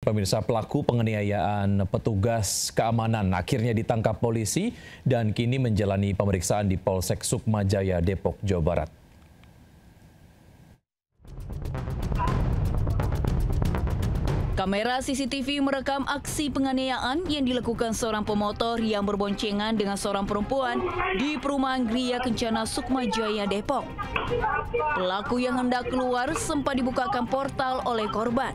Pemirsa, pelaku penganiayaan petugas keamanan akhirnya ditangkap polisi dan kini menjalani pemeriksaan di Polsek Sukmajaya, Depok, Jawa Barat. Kamera CCTV merekam aksi penganiayaan yang dilakukan seorang pemotor yang berboncengan dengan seorang perempuan di perumahan Gria Kencana Sukmajaya, Depok. Pelaku yang hendak keluar sempat dibukakan portal oleh korban.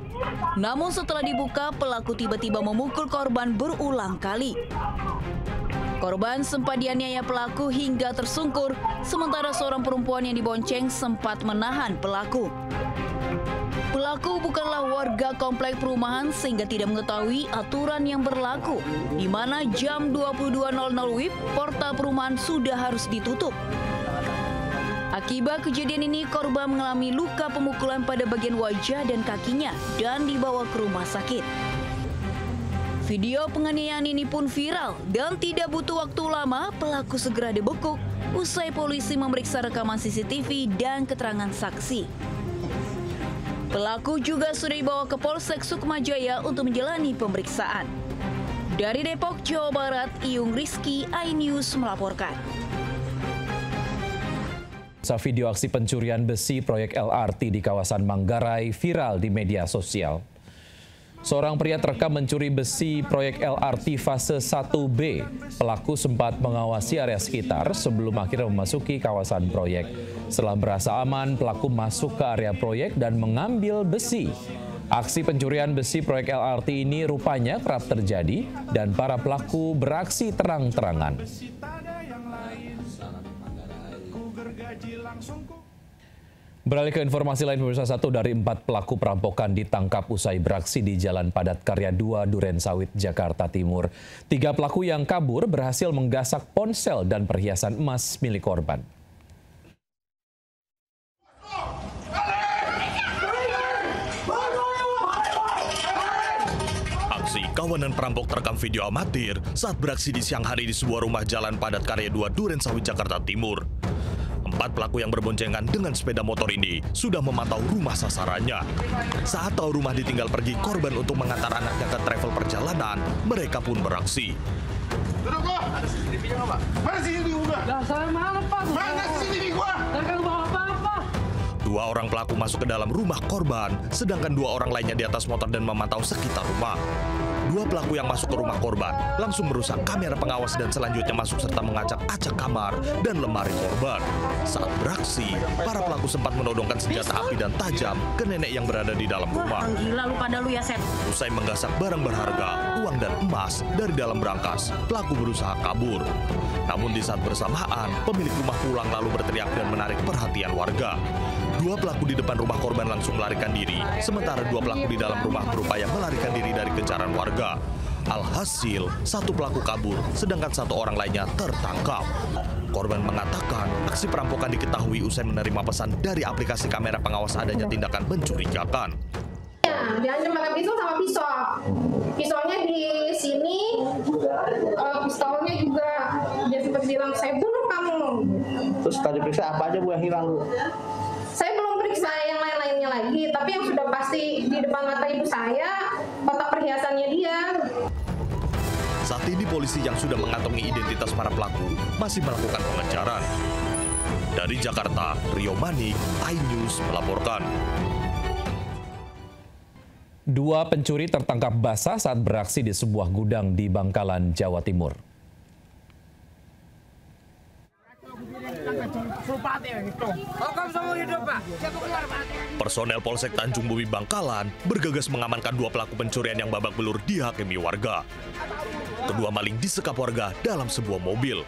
Namun setelah dibuka, pelaku tiba-tiba memukul korban berulang kali. Korban sempat dianiaya pelaku hingga tersungkur, sementara seorang perempuan yang dibonceng sempat menahan pelaku. Pelaku bukanlah warga komplek perumahan sehingga tidak mengetahui aturan yang berlaku, di mana jam 22.00 WIB portal perumahan sudah harus ditutup. Akibat kejadian ini, korban mengalami luka pemukulan pada bagian wajah dan kakinya dan dibawa ke rumah sakit. Video penganiayaan ini pun viral dan tidak butuh waktu lama pelaku segera dibekuk usai polisi memeriksa rekaman CCTV dan keterangan saksi. Pelaku juga sudah dibawa ke Polsek Sukmajaya untuk menjalani pemeriksaan. Dari Depok, Jawa Barat, Iyung Rizky, iNews melaporkan. Video aksi pencurian besi proyek LRT di kawasan Manggarai viral di media sosial. Seorang pria terekam mencuri besi proyek LRT fase 1B. Pelaku sempat mengawasi area sekitar sebelum akhirnya memasuki kawasan proyek. Setelah merasa aman, pelaku masuk ke area proyek dan mengambil besi. Aksi pencurian besi proyek LRT ini rupanya kerap terjadi dan para pelaku beraksi terang-terangan. Beralih ke informasi lain, pemirsa, 1 dari 4 pelaku perampokan ditangkap usai beraksi di Jalan Padat Karya 2, Durensawit, Jakarta Timur. 3 pelaku yang kabur berhasil menggasak ponsel dan perhiasan emas milik korban. Aksi kawanan perampok terekam video amatir saat beraksi di siang hari di sebuah rumah Jalan Padat Karya 2, Durensawit, Jakarta Timur. 4 pelaku yang berboncengan dengan sepeda motor ini sudah memantau rumah sasarannya. Saat tahu rumah ditinggal pergi korban untuk mengantar anaknya ke travel perjalanan, mereka pun beraksi. Duduk lo! Ada CCTV-nya nggak, Pak? Mana CCTV gua? Lah, saya mana, Pak? Mana CCTV gua? Saya kan bawa apa-apa. 2 orang pelaku masuk ke dalam rumah korban, sedangkan 2 orang lainnya di atas motor dan memantau sekitar rumah. 2 pelaku yang masuk ke rumah korban langsung merusak kamera pengawas dan selanjutnya masuk serta mengacak-acak kamar dan lemari korban. Saat beraksi, para pelaku sempat menodongkan senjata api dan tajam ke nenek yang berada di dalam rumah. Gila lu pada lu ya, Sep. Usai menggasak barang berharga, uang dan emas dari dalam berangkas, pelaku berusaha kabur. Namun di saat bersamaan, pemilik rumah pulang lalu berteriak dan menarik perhatian warga. 2 pelaku di depan rumah korban langsung melarikan diri, sementara 2 pelaku di dalam rumah berupaya melarikan diri dari kejaran warga. Alhasil, 1 pelaku kabur, sedangkan 1 orang lainnya tertangkap. Korban mengatakan aksi perampokan diketahui usai menerima pesan dari aplikasi kamera pengawas adanya tindakan mencurigakan. Diancam pakai pisau sama pisau. Pisaunya di sini, pistolnya juga dia sempat bilang, saya bunuh kamu. Terus tadi periksa apa aja Bu yang hilang Bu? Saya belum periksa yang lain-lainnya lagi, tapi yang sudah pasti di depan mata ibu saya, kotak perhiasannya dia. Saat ini polisi yang sudah mengantongi identitas para pelaku masih melakukan pengejaran. Dari Jakarta, Rio Manik, iNews melaporkan. 2 pencuri tertangkap basah saat beraksi di sebuah gudang di Bangkalan, Jawa Timur. Personel Polsek Tanjung Bumi Bangkalan bergegas mengamankan 2 pelaku pencurian yang babak belur dihakimi warga. Kedua maling disekap warga dalam sebuah mobil.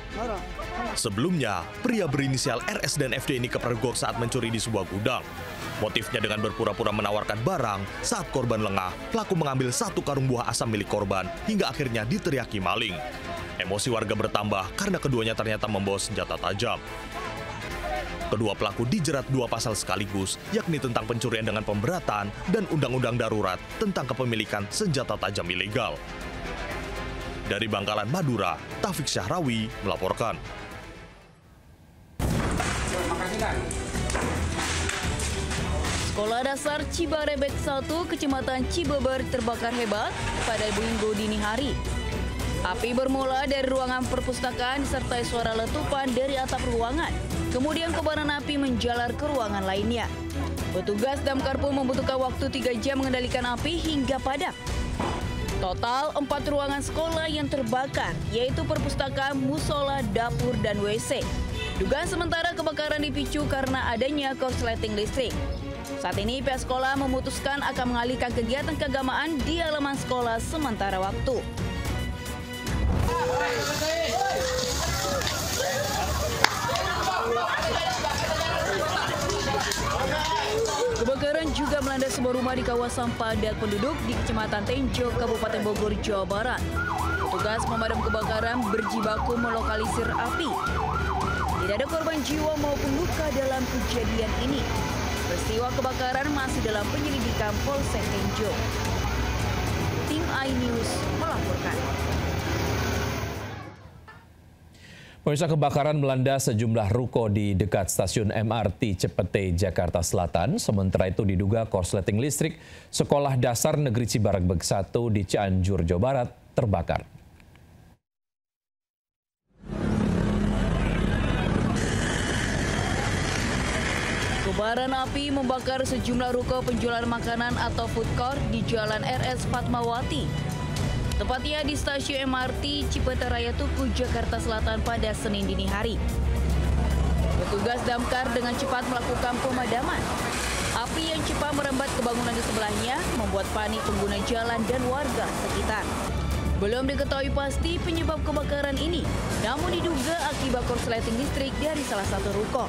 Sebelumnya, pria berinisial RS dan FD ini kepergok saat mencuri di sebuah gudang. Motifnya dengan berpura-pura menawarkan barang, saat korban lengah, pelaku mengambil 1 karung buah asam milik korban hingga akhirnya diteriaki maling. Emosi warga bertambah karena keduanya ternyata membawa senjata tajam. Kedua pelaku dijerat 2 pasal sekaligus, yakni tentang pencurian dengan pemberatan dan Undang-Undang Darurat tentang kepemilikan senjata tajam ilegal. Dari Bangkalan, Madura, Taufik Syahrawi melaporkan. Sekolah Dasar Cibarebek 1, Kecamatan Cibeber terbakar hebat pada Minggu dini hari. Api bermula dari ruangan perpustakaan disertai suara letupan dari atap ruangan. Kemudian kobaran api menjalar ke ruangan lainnya. Petugas damkar pun membutuhkan waktu 3 jam mengendalikan api hingga padam. Total 4 ruangan sekolah yang terbakar, yaitu perpustakaan, musola, dapur, dan WC. Dugaan sementara kebakaran dipicu karena adanya korsleting listrik. Saat ini pihak sekolah memutuskan akan mengalihkan kegiatan keagamaan di halaman sekolah sementara waktu. Kebakaran juga melanda sebuah rumah di kawasan padat penduduk di Kecamatan Tenjo, Kabupaten Bogor, Jawa Barat. Petugas pemadam kebakaran berjibaku melokalisir api. Tidak ada korban jiwa maupun luka dalam kejadian ini. Peristiwa kebakaran masih dalam penyelidikan Polsek Tenjo. Tim iNews melaporkan. Pemirsa, kebakaran melanda sejumlah ruko di dekat stasiun MRT Cepete, Jakarta Selatan. Sementara itu diduga korsleting listrik Sekolah Dasar Negeri Cibarebek 1 di Cianjur, Jawa Barat terbakar. Kobaran api membakar sejumlah ruko penjualan makanan atau food court di Jalan RS Fatmawati. Tepatnya di stasiun MRT Cipete Raya Tugu, Jakarta Selatan pada Senin dini hari. Petugas damkar dengan cepat melakukan pemadaman. Api yang cepat merambat ke bangunan di sebelahnya membuat panik pengguna jalan dan warga sekitar. Belum diketahui pasti penyebab kebakaran ini, namun diduga akibat korsleting listrik dari salah satu ruko.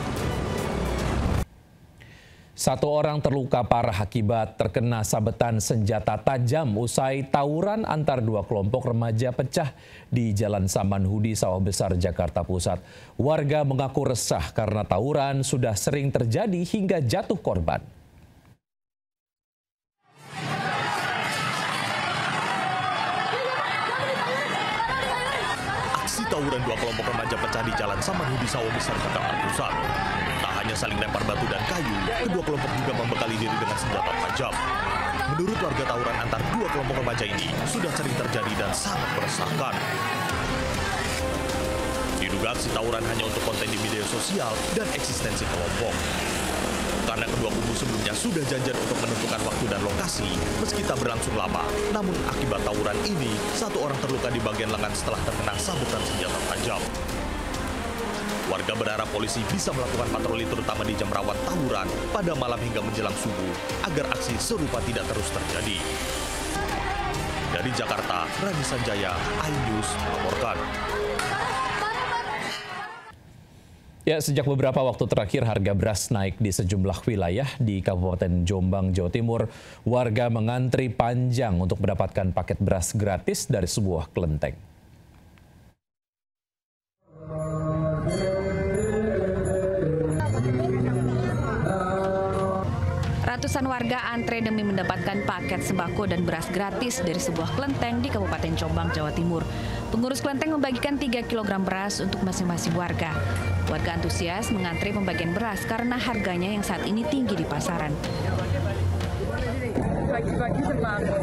1 orang terluka parah akibat terkena sabetan senjata tajam usai tawuran antar 2 kelompok remaja pecah di Jalan Samanhudi, Sawah Besar, Jakarta Pusat. Warga mengaku resah karena tawuran sudah sering terjadi hingga jatuh korban. Aksi tawuran 2 kelompok remaja pecah di Jalan Samanhudi, Sawah Besar, Jakarta Pusat. Hanya saling lempar batu dan kayu, kedua kelompok juga membekali diri dengan senjata tajam. Menurut warga, tawuran antar 2 kelompok remaja ini sudah sering terjadi dan sangat meresahkan. Diduga aksi tawuran hanya untuk konten di media sosial dan eksistensi kelompok. Karena kedua kubu sebelumnya sudah janjian untuk menentukan waktu dan lokasi, meski tak berlangsung lama. Namun akibat tawuran ini, 1 orang terluka di bagian lengan setelah terkena sabetan senjata tajam. Warga berharap polisi bisa melakukan patroli terutama di jam rawan tawuran pada malam hingga menjelang subuh agar aksi serupa tidak terus terjadi. Dari Jakarta, Rani Sanjaya, iNews melaporkan. Ya, sejak beberapa waktu terakhir harga beras naik di sejumlah wilayah di Kabupaten Jombang, Jawa Timur. Warga mengantri panjang untuk mendapatkan paket beras gratis dari sebuah kelenteng. Ratusan warga antre demi mendapatkan paket sembako dan beras gratis dari sebuah kelenteng di Kabupaten Jombang, Jawa Timur. Pengurus kelenteng membagikan 3 kg beras untuk masing-masing warga. Warga antusias mengantre pembagian beras karena harganya yang saat ini tinggi di pasaran. Bagi-bagi sembako.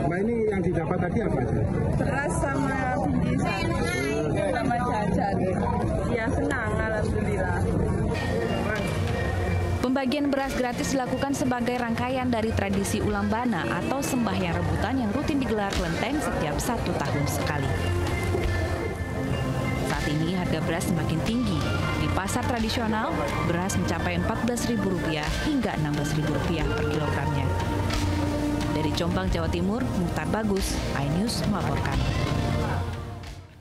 Mbak, ini yang didapat tadi apa aja? Beras sama bingkisan, sama jajan. Ya senang, alhamdulillah. Pembagian beras gratis dilakukan sebagai rangkaian dari tradisi Ulambana atau sembahyang rebutan yang rutin digelar kelenteng setiap 1 tahun sekali. Saat ini harga beras semakin tinggi. Di pasar tradisional, beras mencapai Rp14.000 hingga Rp16.000 per kilogramnya. Dari Jombang, Jawa Timur, Muhtar Bagus, iNews melaporkan.